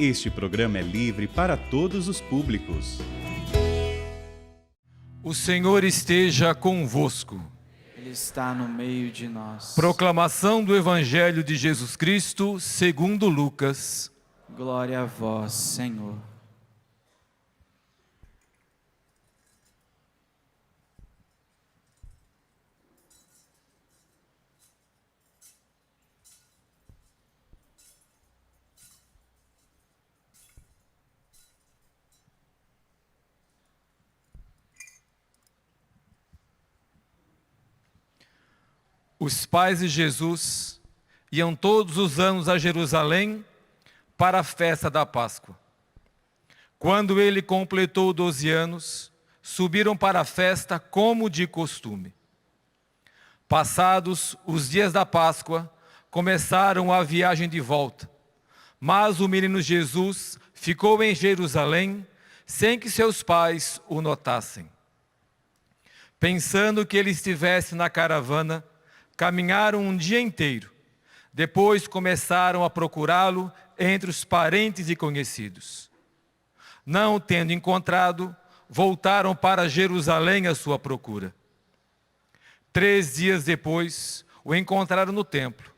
Este programa é livre para todos os públicos. O Senhor esteja convosco. Ele está no meio de nós. Proclamação do Evangelho de Jesus Cristo, segundo Lucas. Glória a vós, Senhor. Os pais de Jesus iam todos os anos a Jerusalém para a festa da Páscoa. Quando ele completou 12 anos, subiram para a festa como de costume. Passados os dias da Páscoa, começaram a viagem de volta. Mas o menino Jesus ficou em Jerusalém, sem que seus pais o notassem. Pensando que ele estivesse na caravana, caminharam um dia inteiro. Depois começaram a procurá-lo entre os parentes e conhecidos. Não o tendo encontrado, voltaram para Jerusalém à sua procura. 3 dias depois, o encontraram no templo.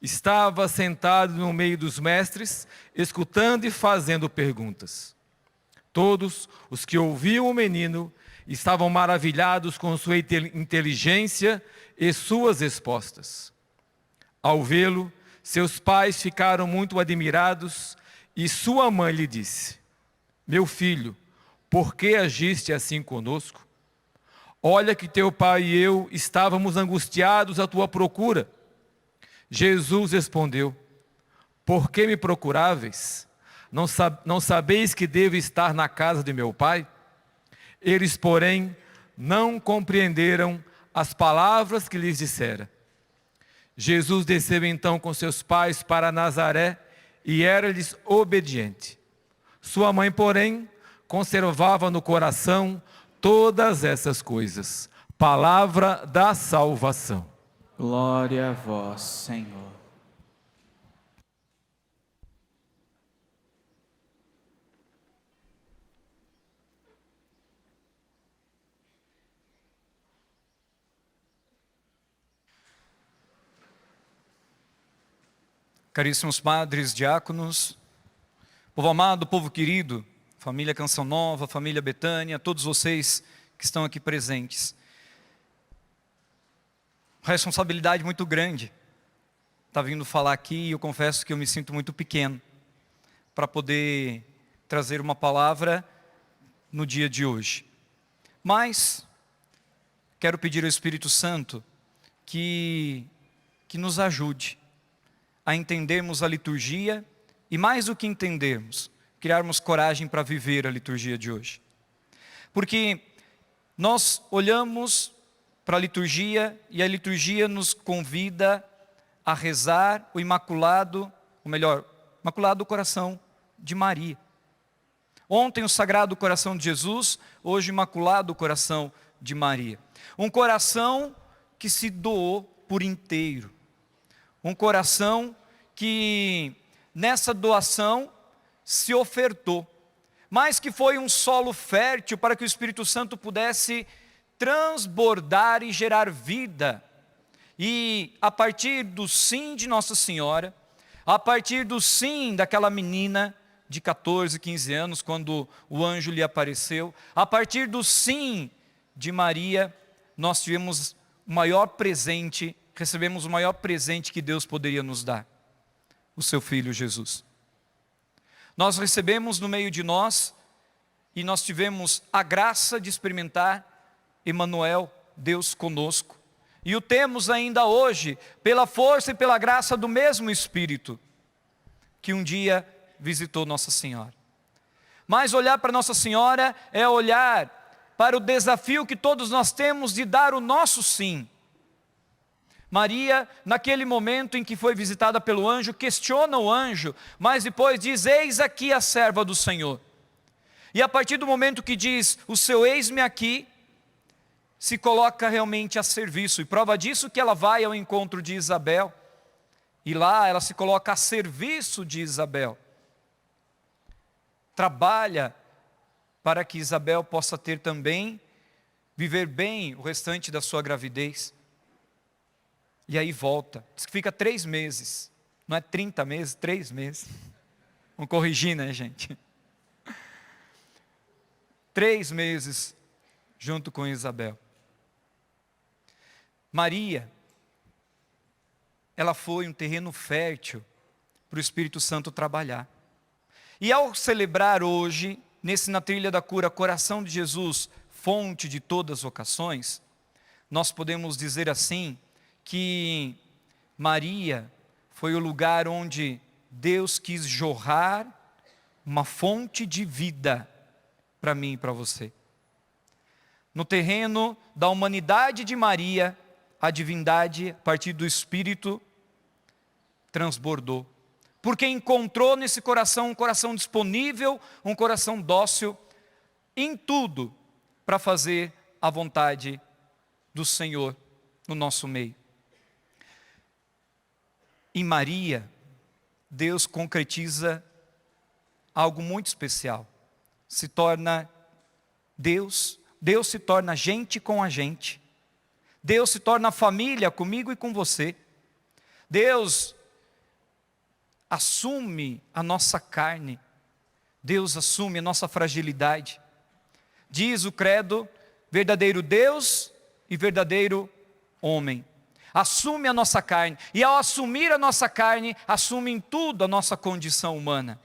Estava sentado no meio dos mestres, escutando e fazendo perguntas. Todos os que ouviam o menino estavam maravilhados com sua inteligência e suas respostas. Ao vê-lo, seus pais ficaram muito admirados e sua mãe lhe disse: "Meu filho, por que agiste assim conosco? Olha que teu pai e eu estávamos angustiados à tua procura." Jesus respondeu: "Por que me procuráveis? Não sabeis que devo estar na casa de meu pai?" Eles, porém, não compreenderam as palavras que lhes dissera. Jesus desceu então com seus pais para Nazaré e era-lhes obediente. Sua mãe, porém, conservava no coração todas essas coisas. Palavra da salvação. Glória a vós, Senhor. Caríssimos padres, diáconos, povo amado, povo querido, família Canção Nova, família Betânia, todos vocês que estão aqui presentes. Responsabilidade muito grande. Está vindo falar aqui e eu confesso que eu me sinto muito pequeno para poder trazer uma palavra no dia de hoje. Mas quero pedir ao Espírito Santo que nos ajude a entendermos a liturgia e, mais do que entendermos, criarmos coragem para viver a liturgia de hoje. Porque nós olhamos para a liturgia e a liturgia nos convida a rezar o Imaculado Coração de Maria. Ontem o Sagrado Coração de Jesus, hoje o Imaculado Coração de Maria. Um coração que se doou por inteiro. Um coração que nessa doação se ofertou, mas que foi um solo fértil para que o Espírito Santo pudesse transbordar e gerar vida. E a partir do sim de Nossa Senhora, a partir do sim daquela menina de 14, 15 anos, quando o anjo lhe apareceu, a partir do sim de Maria, nós tivemos o maior presente, recebemos o maior presente que Deus poderia nos dar, o seu Filho Jesus. Nós recebemos no meio de nós, e nós tivemos a graça de experimentar Emmanuel, Deus conosco, e o temos ainda hoje, pela força e pela graça do mesmo Espírito, que um dia visitou Nossa Senhora. Mas olhar para Nossa Senhora é olhar para o desafio que todos nós temos de dar o nosso sim. Maria, naquele momento em que foi visitada pelo anjo, questiona o anjo, mas depois diz: "Eis aqui a serva do Senhor." E a partir do momento que diz o seu "eis-me aqui", se coloca realmente a serviço. E prova disso que ela vai ao encontro de Isabel, e lá ela se coloca a serviço de Isabel. trabalha para que Isabel possa ter também, viver bem o restante da sua gravidez. E aí volta, diz que fica 3 meses, não é 30 meses, 3 meses. Vamos corrigir, né, gente? 3 meses junto com Isabel. Maria, ela foi um terreno fértil para o Espírito Santo trabalhar. E ao celebrar hoje, Na Trilha da Cura, Coração de Jesus, fonte de todas as vocações, nós podemos dizer assim, que Maria foi o lugar onde Deus quis jorrar uma fonte de vida para mim e para você. No terreno da humanidade de Maria, a divindade, a partir do Espírito, transbordou. Porque encontrou nesse coração um coração disponível, um coração dócil, em tudo, para fazer a vontade do Senhor no nosso meio. Em Maria, Deus concretiza algo muito especial. Se torna Deus se torna gente com a gente. Deus se torna família comigo e com você. Deus assume a nossa carne. Deus assume a nossa fragilidade. Diz o credo, verdadeiro Deus e verdadeiro homem. Assume a nossa carne. E ao assumir a nossa carne, assume em tudo a nossa condição humana.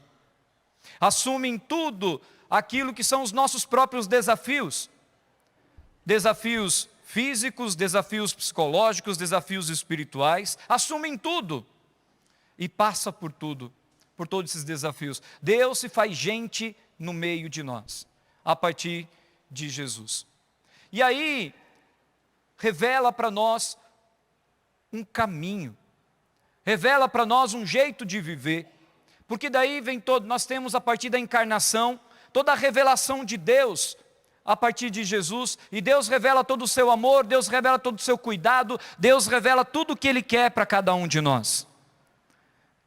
Assume em tudo aquilo que são os nossos próprios desafios. Desafios físicos, desafios psicológicos, desafios espirituais. Assume em tudo. E passa por tudo, por todos esses desafios. Deus se faz gente no meio de nós, a partir de Jesus. E aí, revela para nós um caminho, revela para nós um jeito de viver, porque daí vem nós temos a partir da encarnação, toda a revelação de Deus, a partir de Jesus, e Deus revela todo o seu amor, Deus revela todo o seu cuidado, Deus revela tudo o que Ele quer para cada um de nós.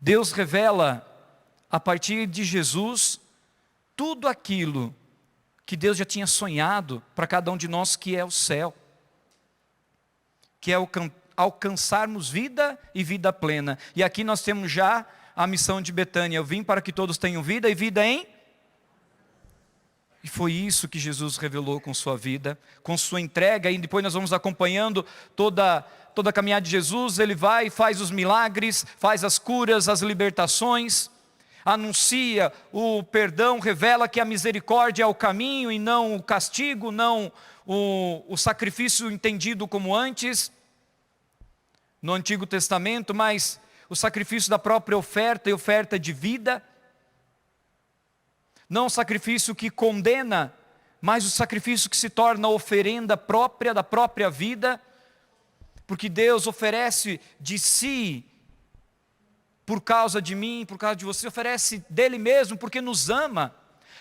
Deus revela, a partir de Jesus, tudo aquilo que Deus já tinha sonhado para cada um de nós, que é o céu, que é alcançarmos vida e vida plena. E aqui nós temos já a missão de Betânia: eu vim para que todos tenham vida e vida em... E foi isso que Jesus revelou com sua vida, com sua entrega, e depois nós vamos acompanhando toda a caminhada de Jesus. Ele vai e faz os milagres, faz as curas, as libertações, anuncia o perdão, revela que a misericórdia é o caminho e não o castigo, não o sacrifício entendido como antes, no Antigo Testamento, mas o sacrifício da própria oferta e oferta de vida. Não o sacrifício que condena, mas o sacrifício que se torna oferenda própria da própria vida, porque Deus oferece de si, por causa de mim, por causa de você, oferece dele mesmo, porque nos ama.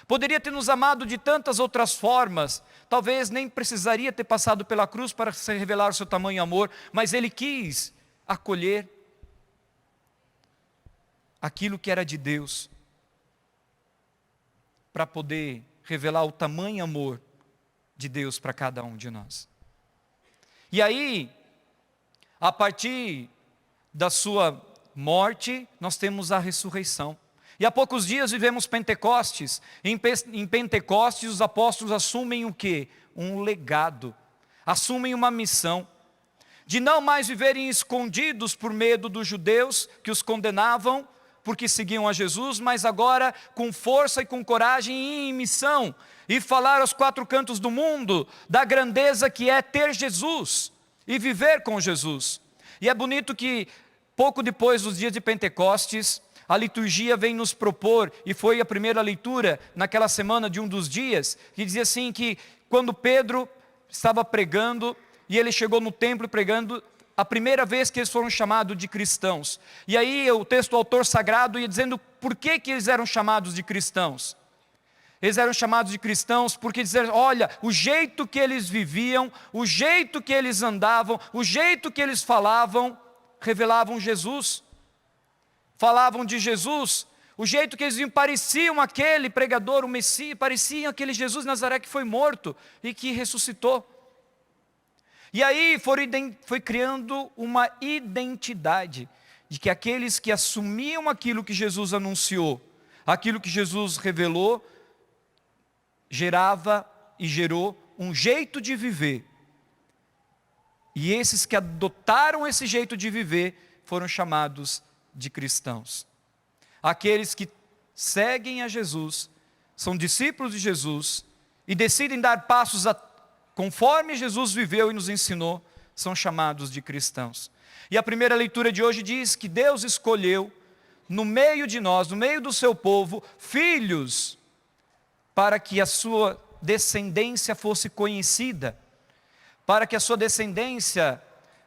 Poderia ter nos amado de tantas outras formas, talvez nem precisaria ter passado pela cruz para se revelar o seu tamanho amor, mas Ele quis acolher aquilo que era de Deus, para poder revelar o tamanho amor de Deus para cada um de nós. E aí, a partir da sua morte, nós temos a ressurreição. E há poucos dias vivemos Pentecostes. Em Pentecostes os apóstolos assumem o quê? Um legado. Assumem uma missão de não mais viverem escondidos por medo dos judeus que os condenavam, porque seguiam a Jesus, mas agora com força e com coragem e em missão, e falar aos 4 cantos do mundo da grandeza que é ter Jesus e viver com Jesus. E é bonito que pouco depois dos dias de Pentecostes, a liturgia vem nos propor, e foi a primeira leitura naquela semana de um dos dias, que dizia assim que quando Pedro estava pregando, e ele chegou no templo pregando, a primeira vez que eles foram chamados de cristãos. E aí o texto, o autor sagrado, ia dizendo por que eles eram chamados de cristãos. Eles eram chamados de cristãos porque dizer, olha, o jeito que eles viviam, o jeito que eles andavam, o jeito que eles falavam, revelavam Jesus. Falavam de Jesus O jeito que eles viam pareciam aquele pregador, o Messias, pareciam aquele Jesus de Nazaré que foi morto e que ressuscitou. E aí foi criando uma identidade de que aqueles que assumiam aquilo que Jesus anunciou, aquilo que Jesus revelou, gerava e gerou um jeito de viver. E esses que adotaram esse jeito de viver foram chamados de cristãos. Aqueles que seguem a Jesus, são discípulos de Jesus e decidem dar passos conforme Jesus viveu e nos ensinou, são chamados de cristãos. E a primeira leitura de hoje diz que Deus escolheu no meio de nós, no meio do seu povo, filhos, para que a sua descendência fosse conhecida, para que a sua descendência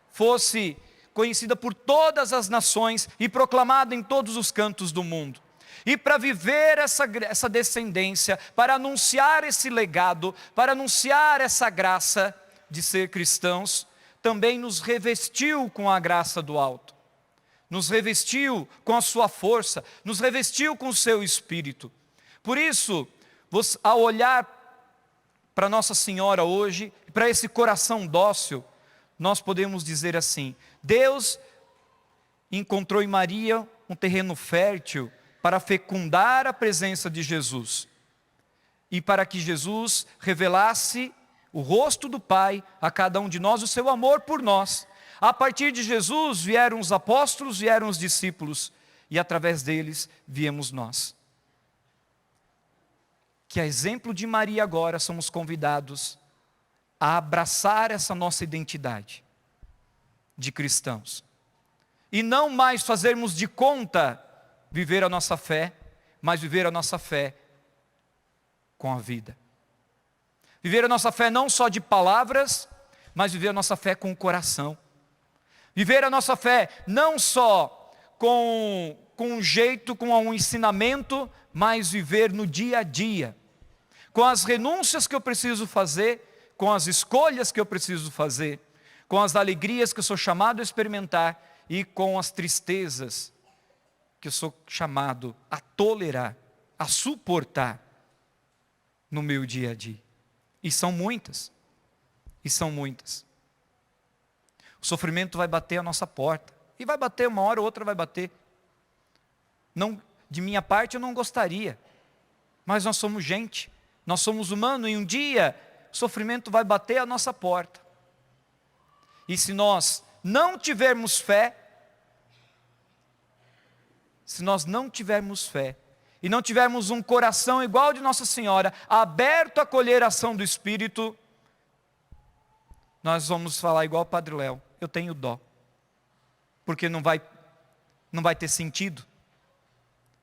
fosse conhecida por todas as nações e proclamada em todos os cantos do mundo. E para viver essa descendência, para anunciar esse legado, para anunciar essa graça de ser cristãos, também nos revestiu com a graça do alto, nos revestiu com a sua força, nos revestiu com o seu espírito. Por isso, ao olhar para Nossa Senhora hoje, para esse coração dócil, nós podemos dizer assim: Deus encontrou em Maria um terreno fértil para fecundar a presença de Jesus e para que Jesus revelasse o rosto do Pai a cada um de nós, o seu amor por nós. A partir de Jesus vieram os apóstolos, vieram os discípulos e através deles viemos nós. Que a exemplo de Maria agora somos convidados a abraçar essa nossa identidade de cristãos e não mais fazermos de conta viver a nossa fé, mas viver a nossa fé com a vida. Viver a nossa fé não só de palavras, mas viver a nossa fé com o coração. Viver a nossa fé não só com um jeito, com um ensinamento, mas viver no dia a dia. Com as renúncias que eu preciso fazer, com as escolhas que eu preciso fazer, com as alegrias que eu sou chamado a experimentar e com as tristezas que eu sou chamado a tolerar, a suportar no meu dia a dia. E são muitas. E são muitas. O sofrimento vai bater a nossa porta. E vai bater, uma hora ou outra vai bater. Não, de minha parte eu não gostaria. Mas nós somos gente. Nós somos humanos e um dia o sofrimento vai bater a nossa porta. E se nós não tivermos fé, e não tivermos um coração igual de Nossa Senhora, aberto a acolher a ação do Espírito, nós vamos falar igual o Padre Léo: eu tenho dó, porque não vai ter sentido,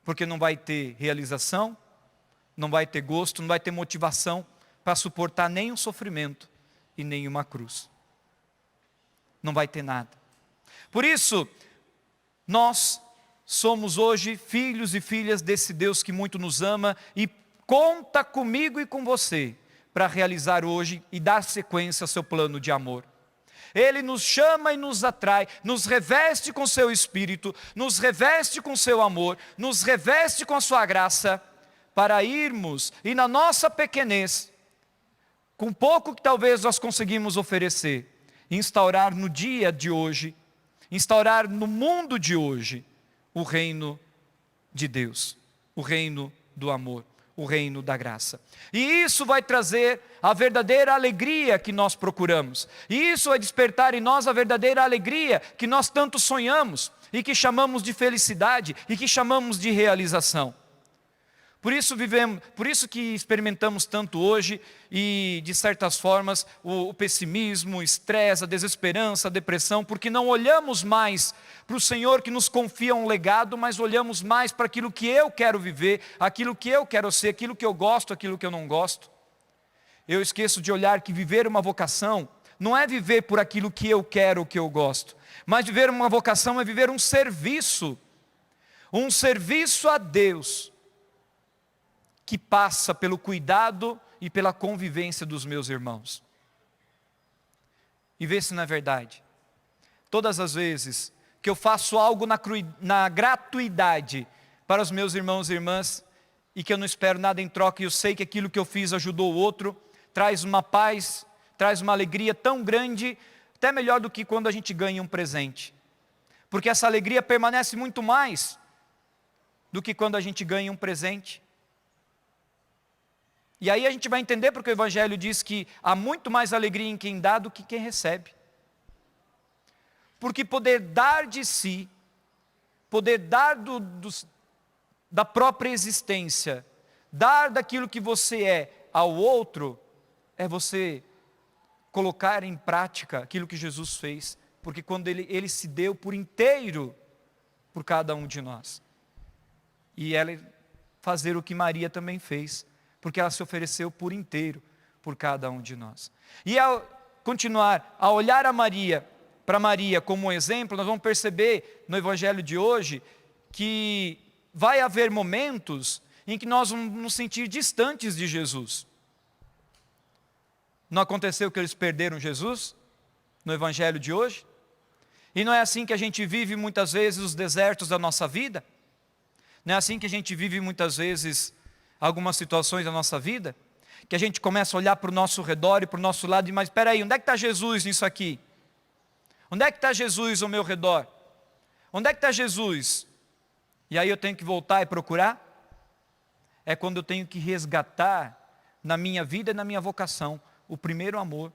porque não vai ter realização, não vai ter gosto, não vai ter motivação para suportar nenhum sofrimento e nenhuma cruz. Não vai ter nada. Por isso, nós somos hoje filhos e filhas desse Deus que muito nos ama e conta comigo e com você para realizar hoje e dar sequência ao seu plano de amor. Ele nos chama e nos atrai, nos reveste com seu Espírito, nos reveste com seu amor, nos reveste com a sua graça, para irmos e na nossa pequenez, com pouco que talvez nós conseguimos oferecer, instaurar no dia de hoje, instaurar no mundo de hoje, o reino de Deus, o reino do amor, o reino da graça. E isso vai trazer a verdadeira alegria que nós procuramos. E isso vai despertar em nós a verdadeira alegria que nós tanto sonhamos e que chamamos de felicidade e que chamamos de realização. Por isso que experimentamos tanto hoje e de certas formas o pessimismo, o estresse, a desesperança, a depressão, porque não olhamos mais para o Senhor que nos confia um legado, mas olhamos mais para aquilo que eu quero viver, aquilo que eu quero ser, aquilo que eu gosto, aquilo que eu não gosto. Eu esqueço de olhar que viver uma vocação não é viver por aquilo que eu quero, o que eu gosto, mas viver uma vocação é viver um serviço a Deus, que passa pelo cuidado e pela convivência dos meus irmãos. E vê se não é verdade. Todas as vezes que eu faço algo na gratuidade para os meus irmãos e irmãs, e que eu não espero nada em troca, e eu sei que aquilo que eu fiz ajudou o outro, traz uma paz, traz uma alegria tão grande, até melhor do que quando a gente ganha um presente. Porque essa alegria permanece muito mais do que quando a gente ganha um presente. E aí a gente vai entender porque o Evangelho diz que há muito mais alegria em quem dá do que quem recebe. Porque poder dar de si, poder dar da própria existência, dar daquilo que você é ao outro, é você colocar em prática aquilo que Jesus fez, porque quando ele se deu por inteiro por cada um de nós. E ela fazer o que Maria também fez, porque ela se ofereceu por inteiro por cada um de nós. E ao continuar a olhar para Maria como um exemplo, nós vamos perceber no Evangelho de hoje que vai haver momentos em que nós vamos nos sentir distantes de Jesus. Não aconteceu que eles perderam Jesus no Evangelho de hoje? E não é assim que a gente vive muitas vezes os desertos da nossa vida? Não é assim que a gente vive muitas vezes algumas situações da nossa vida? Que a gente começa a olhar para o nosso redor e para o nosso lado e, mas espera aí, onde é que está Jesus nisso aqui? Onde é que está Jesus ao meu redor? Onde é que está Jesus? E aí eu tenho que voltar e procurar? É quando eu tenho que resgatar na minha vida e na minha vocação o primeiro amor.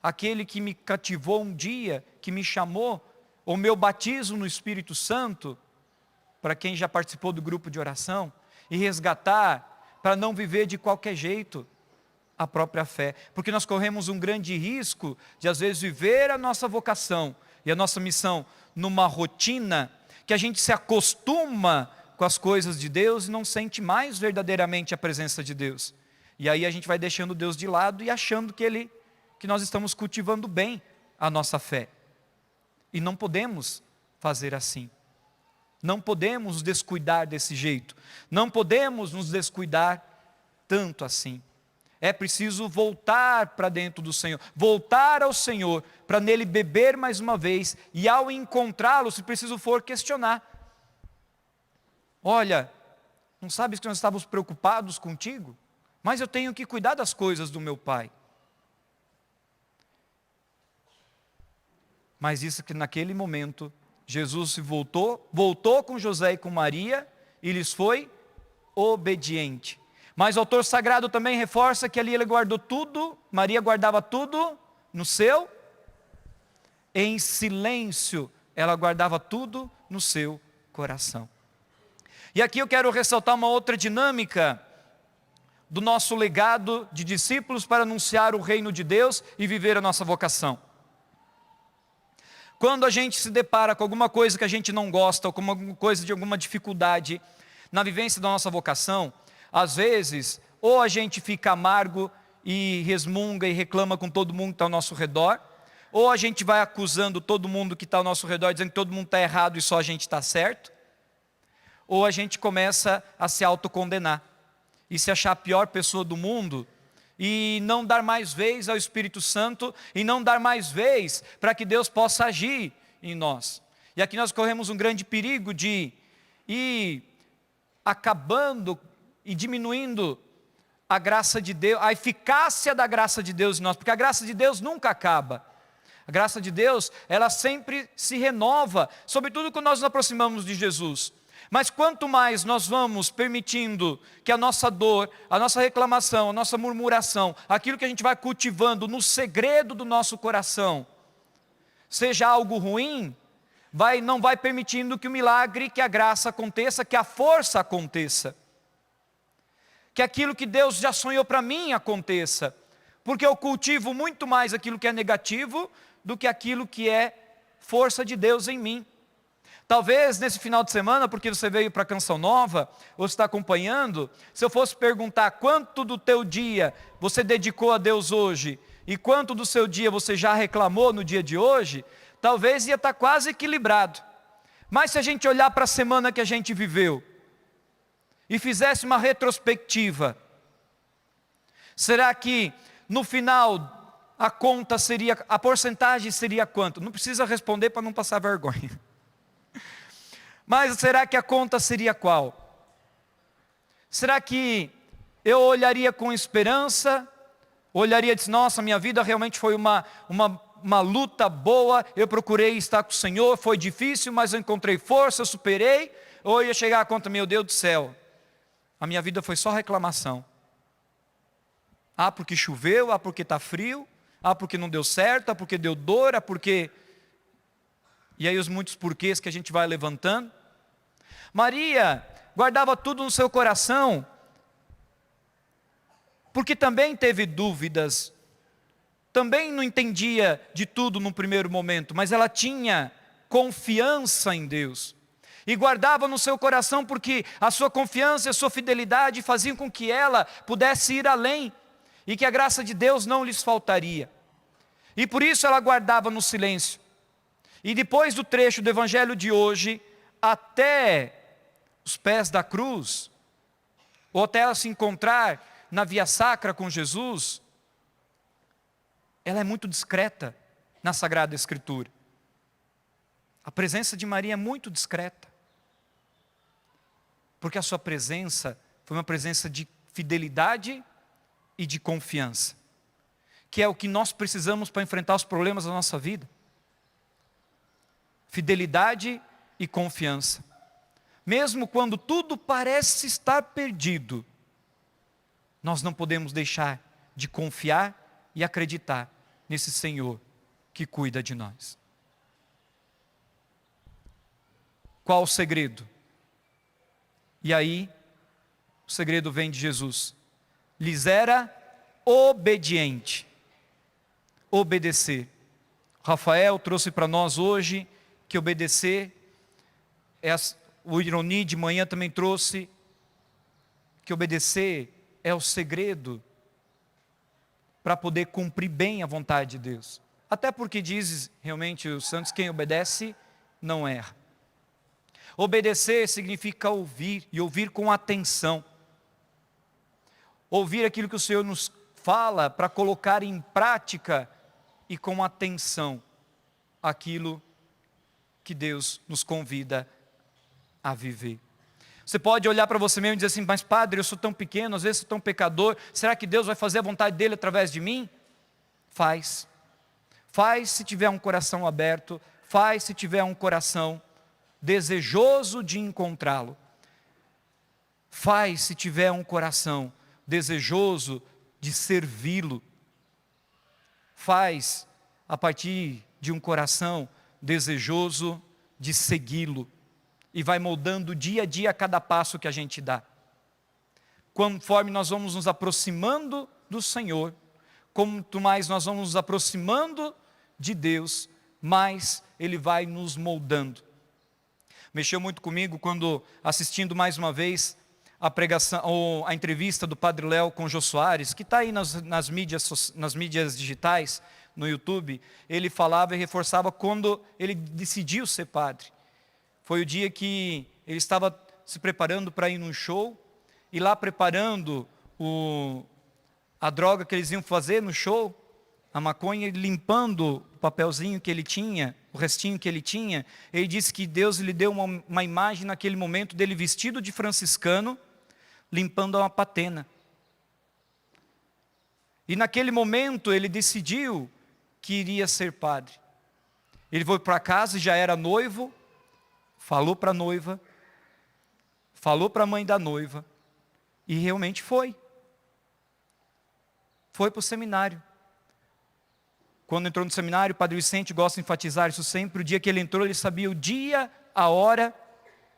Aquele que me cativou um dia, que me chamou, o meu batismo no Espírito Santo, para quem já participou do grupo de oração, e resgatar, para não viver de qualquer jeito a própria fé, porque nós corremos um grande risco de às vezes viver a nossa vocação e a nossa missão numa rotina, que a gente se acostuma com as coisas de Deus e não sente mais verdadeiramente a presença de Deus, e aí a gente vai deixando Deus de lado e achando que nós estamos cultivando bem a nossa fé, e não podemos fazer assim. Não podemos nos descuidar desse jeito, não podemos nos descuidar tanto assim. É preciso voltar para dentro do Senhor, voltar ao Senhor, para nele beber mais uma vez, e ao encontrá-lo, se preciso for, questionar. Olha, não sabes que nós estávamos preocupados contigo? Mas eu tenho que cuidar das coisas do meu Pai. Mas isso que naquele momento, Jesus se voltou com José e com Maria, e lhes foi obediente. Mas o autor sagrado também reforça que ali ele guardou tudo, Maria guardava tudo no seu, em silêncio, ela guardava tudo no seu coração. E aqui eu quero ressaltar uma outra dinâmica do nosso legado de discípulos para anunciar o reino de Deus e viver a nossa vocação. Quando a gente se depara com alguma coisa que a gente não gosta, ou com alguma coisa de alguma dificuldade na vivência da nossa vocação, às vezes, ou a gente fica amargo e resmunga e reclama com todo mundo que está ao nosso redor, ou a gente vai acusando todo mundo que está ao nosso redor, dizendo que todo mundo está errado e só a gente está certo, ou a gente começa a se autocondenar e se achar a pior pessoa do mundo, e não dar mais vez ao Espírito Santo, e não dar mais vez para que Deus possa agir em nós. E aqui nós corremos um grande perigo de ir acabando e diminuindo a graça de Deus, a eficácia da graça de Deus em nós, porque a graça de Deus nunca acaba. A graça de Deus, ela sempre se renova, sobretudo quando nós nos aproximamos de Jesus. Mas quanto mais nós vamos permitindo que a nossa dor, a nossa reclamação, a nossa murmuração, aquilo que a gente vai cultivando no segredo do nosso coração, seja algo ruim, não vai permitindo que o milagre, que a graça aconteça, que a força aconteça. Que aquilo que Deus já sonhou para mim aconteça. Porque eu cultivo muito mais aquilo que é negativo do que aquilo que é força de Deus em mim. Talvez nesse final de semana, porque você veio para a Canção Nova, ou está acompanhando, se eu fosse perguntar quanto do teu dia você dedicou a Deus hoje, e quanto do seu dia você já reclamou no dia de hoje, talvez ia estar quase equilibrado. Mas se a gente olhar para a semana que a gente viveu, e fizesse uma retrospectiva, será que no final a conta seria, a porcentagem seria quanto? Não precisa responder para não passar vergonha. Mas será que a conta seria qual? Será que eu olharia com esperança? Olharia e disse, nossa, minha vida realmente foi uma luta boa, eu procurei estar com o Senhor, foi difícil, mas eu encontrei força, eu superei. Ou ia chegar a conta, meu Deus do céu, a minha vida foi só reclamação. Ah, porque choveu, ah, porque está frio, ah, porque não deu certo, ah, porque deu dor, ah, porque... E aí os muitos porquês que a gente vai levantando. Maria guardava tudo no seu coração, porque também teve dúvidas, também não entendia de tudo no primeiro momento, mas ela tinha confiança em Deus. E guardava no seu coração porque a sua confiança e a sua fidelidade faziam com que ela pudesse ir além e que a graça de Deus não lhes faltaria. E por isso ela guardava no silêncio. E depois do trecho do evangelho de hoje, até os pés da cruz, ou até ela se encontrar na via sacra com Jesus, ela é muito discreta na Sagrada Escritura. A presença de Maria é muito discreta, porque a sua presença foi uma presença de fidelidade e de confiança, que é o que nós precisamos para enfrentar os problemas da nossa vida. Fidelidade e confiança. Mesmo quando tudo parece estar perdido, nós não podemos deixar de confiar e acreditar nesse Senhor que cuida de nós. Qual o segredo? E aí, o segredo vem de Jesus. Lhes era obediente. Obedecer. Rafael trouxe para nós hoje que obedecer, o Ironi de manhã também trouxe, que obedecer é o segredo para poder cumprir bem a vontade de Deus. Até porque diz realmente os santos, quem obedece não erra. Obedecer significa ouvir, e ouvir com atenção. Ouvir aquilo que o Senhor nos fala para colocar em prática e com atenção aquilo que Deus nos convida a viver. Você pode olhar para você mesmo e dizer assim, mas padre, eu sou tão pequeno, às vezes sou tão pecador, será que Deus vai fazer a vontade dele através de mim? Faz. Faz se tiver um coração aberto, faz se tiver um coração desejoso de encontrá-lo. Faz se tiver um coração desejoso de servi-lo. Faz a partir de um coração desejoso de segui-lo. E vai moldando dia a dia cada passo que a gente dá. Conforme nós vamos nos aproximando do Senhor, quanto mais nós vamos nos aproximando de Deus, mais Ele vai nos moldando. Mexeu muito comigo quando, assistindo mais uma vez a pregação, ou a entrevista do Padre Léo com o Jô Soares, que está aí nas mídias digitais, no YouTube. Ele falava e reforçava quando ele decidiu ser padre. Foi o dia que ele estava se preparando para ir num show, e lá preparando a droga que eles iam fazer no show, a maconha, limpando o papelzinho que ele tinha, o restinho que ele tinha, ele disse que Deus lhe deu uma imagem naquele momento dele vestido de franciscano, limpando uma patena. E naquele momento ele decidiu que iria ser padre. Ele foi para casa e já era noivo, falou para a noiva, falou para a mãe da noiva, e realmente foi. Foi para o seminário. Quando entrou no seminário, o Padre Vicente gosta de enfatizar isso sempre, o dia que ele entrou, ele sabia o dia, a hora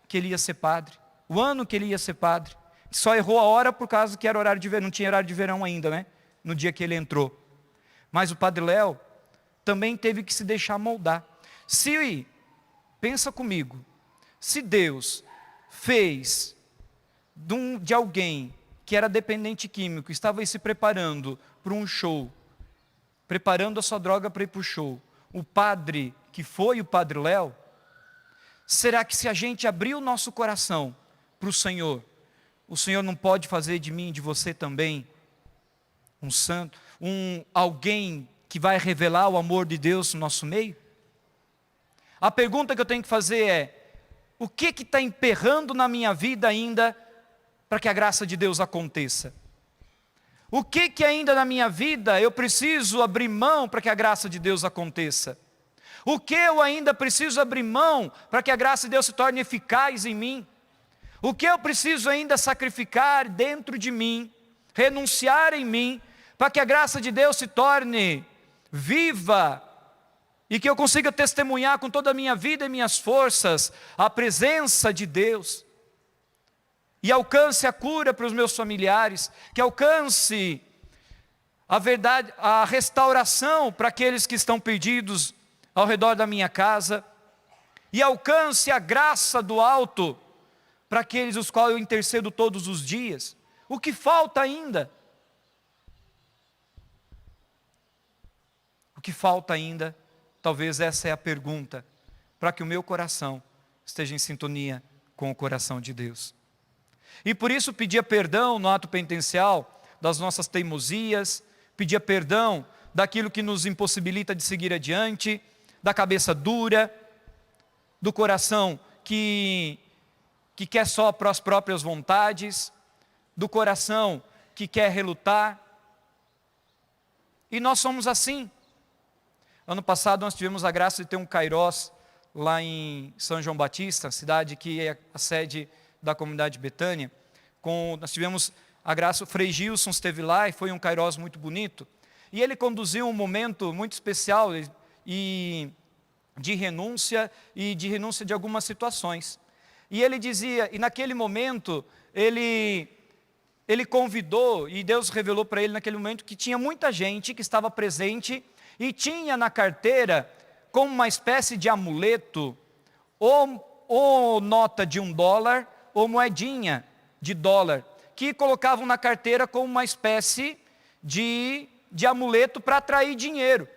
que ele ia ser padre, o ano que ele ia ser padre. Só errou a hora por causa que era horário de verão, não tinha horário de verão ainda, né? No dia que ele entrou. Mas o Padre Léo também teve que se deixar moldar. Pensa comigo, se Deus fez de alguém que era dependente químico, estava aí se preparando para um show, preparando a sua droga para ir para o show, o padre que foi o Padre Léo, será que se a gente abrir o nosso coração para o Senhor não pode fazer de mim e de você também um santo, alguém que vai revelar o amor de Deus no nosso meio? A pergunta que eu tenho que fazer é, O que está emperrando na minha vida ainda para que a graça de Deus aconteça? O que ainda na minha vida eu preciso abrir mão para que a graça de Deus aconteça? O que eu ainda preciso abrir mão para que a graça de Deus se torne eficaz em mim? O que eu preciso ainda sacrificar dentro de mim, renunciar em mim, para que a graça de Deus se torne viva e que eu consiga testemunhar com toda a minha vida e minhas forças a presença de Deus, e alcance a cura para os meus familiares, que alcance a verdade, a restauração para aqueles que estão perdidos ao redor da minha casa, e alcance a graça do alto para aqueles os quais eu intercedo todos os dias. O que falta ainda? O que falta ainda? Talvez essa é a pergunta, para que o meu coração esteja em sintonia com o coração de Deus. E por isso pedia perdão no ato penitencial das nossas teimosias, pedia perdão daquilo que nos impossibilita de seguir adiante, da cabeça dura, do coração que quer só para as próprias vontades, do coração que quer relutar. E nós somos assim. Ano passado nós tivemos a graça de ter um Kairós lá em São João Batista, cidade que é a sede da comunidade Betânia. Nós tivemos a graça, o Frei Gilson esteve lá e foi um Kairós muito bonito. E ele conduziu um momento muito especial e de renúncia de algumas situações. E ele dizia, e naquele momento, ele convidou, e Deus revelou para ele naquele momento, que tinha muita gente que estava presente, e tinha na carteira, como uma espécie de amuleto, ou nota de $1, ou moedinha de $, que colocavam na carteira como uma espécie de amuleto para atrair dinheiro.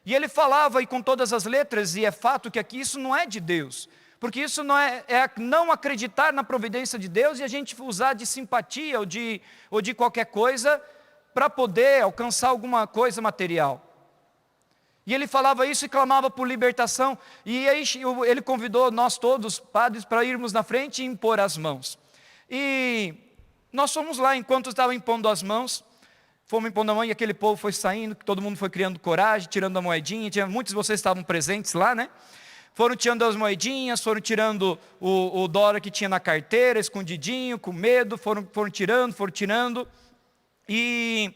E ele falava, e com todas as letras, e é fato que aqui isso não é de Deus, porque isso não é não acreditar na providência de Deus e a gente usar de simpatia ou de qualquer coisa para poder alcançar alguma coisa material. E ele falava isso e clamava por libertação, e aí ele convidou nós todos, padres, para irmos na frente e impor as mãos. E nós fomos lá, enquanto estavam impondo as mãos, fomos impondo a mão e aquele povo foi saindo, todo mundo foi criando coragem, tirando a moedinha, muitos de vocês estavam presentes lá, né? Foram tirando as moedinhas, foram tirando o $, que tinha na carteira, escondidinho, com medo, foram tirando, e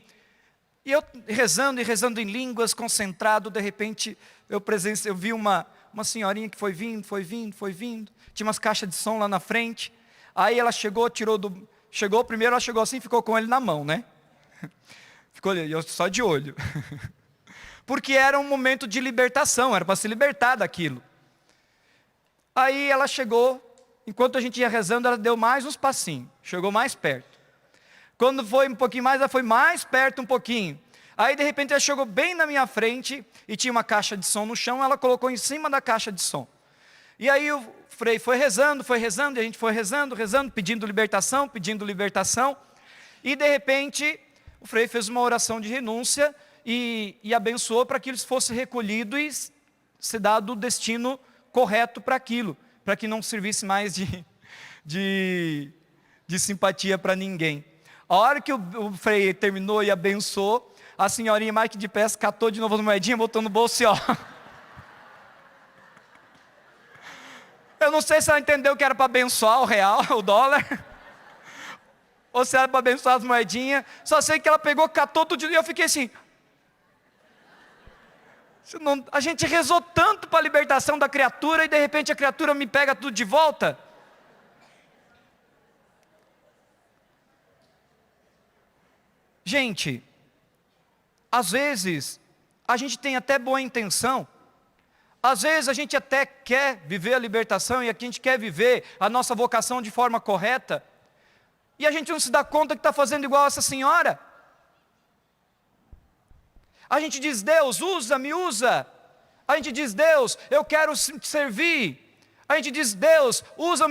eu rezando em línguas, concentrado, de repente eu vi uma senhorinha que foi vindo, tinha umas caixas de som lá na frente, aí ela chegou primeiro ela chegou assim, ficou com ele na mão, né? Ficou ali, eu só de olho, porque era um momento de libertação, era para se libertar daquilo. Aí ela chegou, enquanto a gente ia rezando, ela deu mais uns passinhos, chegou mais perto. Quando foi um pouquinho mais, ela foi mais perto um pouquinho. Aí de repente ela chegou bem na minha frente e tinha uma caixa de som no chão, ela colocou em cima da caixa de som. E aí o Frei foi rezando, e a gente foi rezando, pedindo libertação. E de repente o Frei fez uma oração de renúncia e abençoou para que eles fossem recolhidos e se dado o destino correto para aquilo, para que não servisse mais de simpatia para ninguém. A hora que o Frei terminou e abençoou, a senhorinha mais que de pé catou de novo a moedinha, botou no bolso e ó. Eu não sei se ela entendeu que era para abençoar o real, o $, ou se era para abençoar as moedinhas, só sei que ela pegou, catou tudo e eu fiquei assim. A gente rezou tanto para a libertação da criatura e de repente a criatura me pega tudo de volta. Gente, às vezes a gente tem até boa intenção, às vezes a gente até quer viver a libertação e aqui a gente quer viver a nossa vocação de forma correta, e a gente não se dá conta que está fazendo igual essa senhora. A gente diz, Deus, me usa. A gente diz, Deus, eu quero te servir. A gente diz, Deus, usa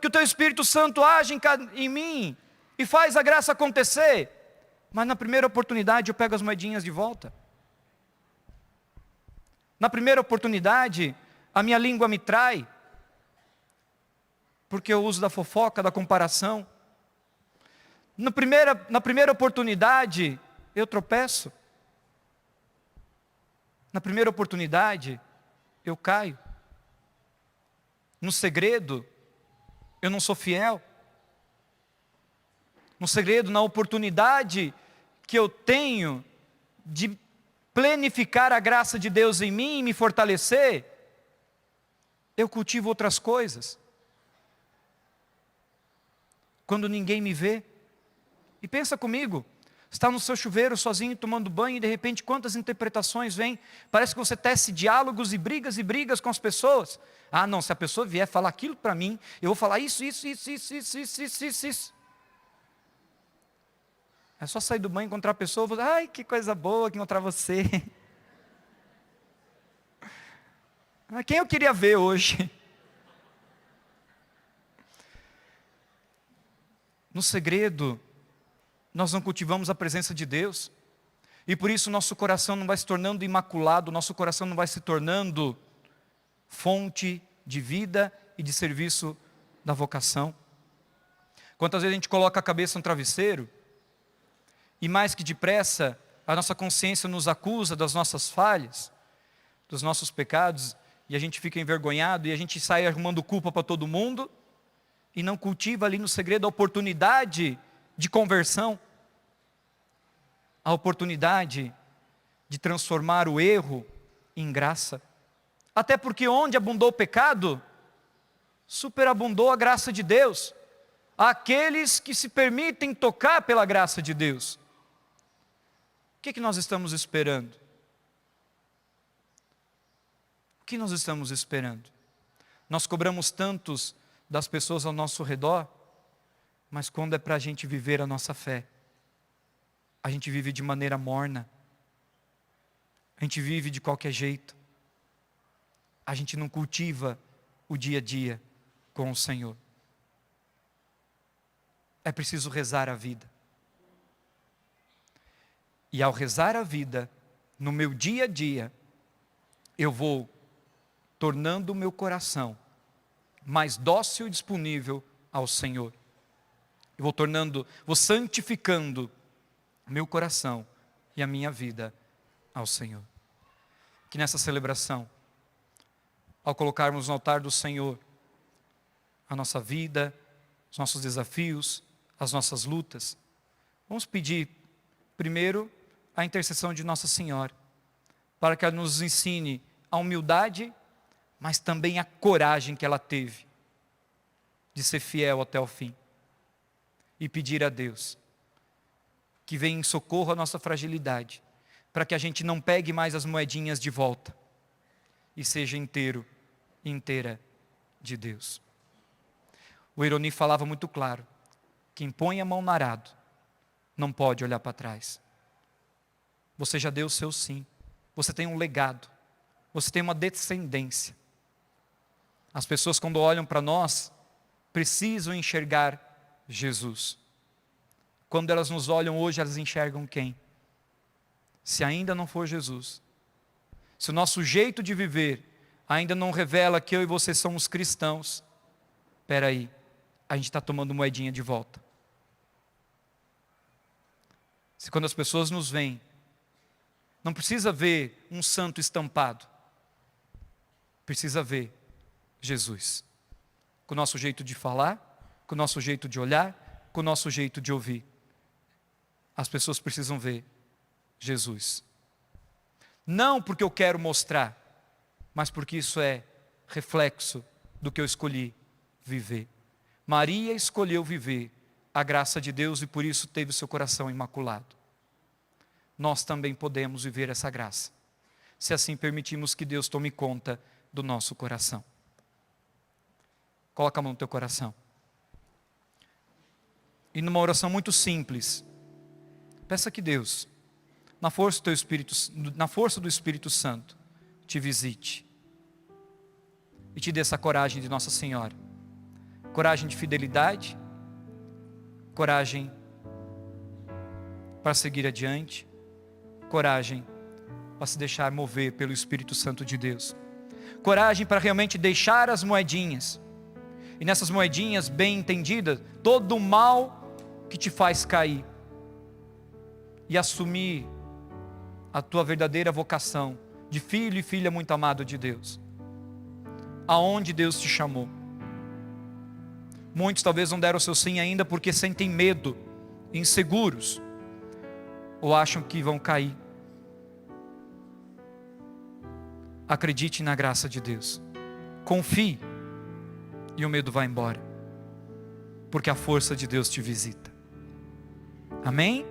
que o teu Espírito Santo age em mim e faz a graça acontecer. Mas na primeira oportunidade eu pego as moedinhas de volta. Na primeira oportunidade, a minha língua me trai. porque eu uso da fofoca, da comparação. Na primeira oportunidade, eu tropeço. Na primeira oportunidade, eu caio. No segredo, eu não sou fiel. No segredo, na oportunidade que eu tenho de plenificar a graça de Deus em mim e me fortalecer, eu cultivo outras coisas. Quando ninguém me vê, e pensa comigo, está no seu chuveiro sozinho tomando banho e de repente quantas interpretações vêm? Parece que você tece diálogos e brigas com as pessoas. Ah não, se a pessoa vier falar aquilo para mim, eu vou falar isso. É só sair do banho, encontrar a pessoa, vou dizer, ai que coisa boa que encontrar você. Quem eu queria ver hoje? No segredo, nós não cultivamos a presença de Deus, e por isso nosso coração não vai se tornando imaculado, nosso coração não vai se tornando fonte de vida e de serviço da vocação. Quantas vezes a gente coloca a cabeça no travesseiro, e mais que depressa, a nossa consciência nos acusa das nossas falhas, dos nossos pecados, e a gente fica envergonhado, e a gente sai arrumando culpa para todo mundo, e não cultiva ali no segredo a oportunidade de conversão, a oportunidade de transformar o erro em graça. Até porque onde abundou o pecado, superabundou a graça de Deus. Aqueles que se permitem tocar pela graça de Deus. O que nós estamos esperando? O que nós estamos esperando? Nós cobramos tantos das pessoas ao nosso redor, mas quando é para a gente viver a nossa fé, a gente vive de maneira morna, a gente vive de qualquer jeito, a gente não cultiva o dia a dia com o Senhor. É preciso rezar a vida. E ao rezar a vida, no meu dia a dia, eu vou tornando o meu coração mais dócil e disponível ao Senhor. Eu vou santificando meu coração e a minha vida ao Senhor. Que nessa celebração, ao colocarmos no altar do Senhor a nossa vida, os nossos desafios, as nossas lutas, vamos pedir primeiro a intercessão de Nossa Senhora, para que ela nos ensine a humildade, mas também a coragem que ela teve de ser fiel até o fim. E pedir a Deus que venha em socorro à nossa fragilidade, para que a gente não pegue mais as moedinhas de volta e seja inteiro e inteira de Deus. O Ironi falava muito claro: quem põe a mão no arado não pode olhar para trás. Você já deu o seu sim, você tem um legado, você tem uma descendência. As pessoas, quando olham para nós, precisam enxergar Jesus. Quando elas nos olham hoje, elas enxergam quem? Se ainda não for Jesus, se o nosso jeito de viver ainda não revela que eu e você somos cristãos, espera aí, a gente está tomando moedinha de volta. Se quando as pessoas nos veem, não precisa ver um santo estampado, precisa ver Jesus, com o nosso jeito de falar, com o nosso jeito de olhar, com o nosso jeito de ouvir. As pessoas precisam ver Jesus. Não porque eu quero mostrar, mas porque isso é reflexo do que eu escolhi viver. Maria escolheu viver a graça de Deus e por isso teve o seu coração imaculado. Nós também podemos viver essa graça, se assim permitirmos que Deus tome conta do nosso coração. Coloca a mão no teu coração. E numa oração muito simples, peça que Deus, na força do Espírito Santo, te visite e te dê essa coragem de Nossa Senhora. Coragem de fidelidade, coragem para seguir adiante, coragem para se deixar mover pelo Espírito Santo de Deus, coragem para realmente deixar as moedinhas E nessas moedinhas bem entendidas, todo o mal que te faz cair. E assumir a tua verdadeira vocação de filho e filha muito amado de Deus. Aonde Deus te chamou. Muitos talvez não deram o seu sim ainda porque sentem medo, inseguros, ou acham que vão cair. Acredite na graça de Deus. Confie e o medo vai embora. Porque a força de Deus te visita. Amém?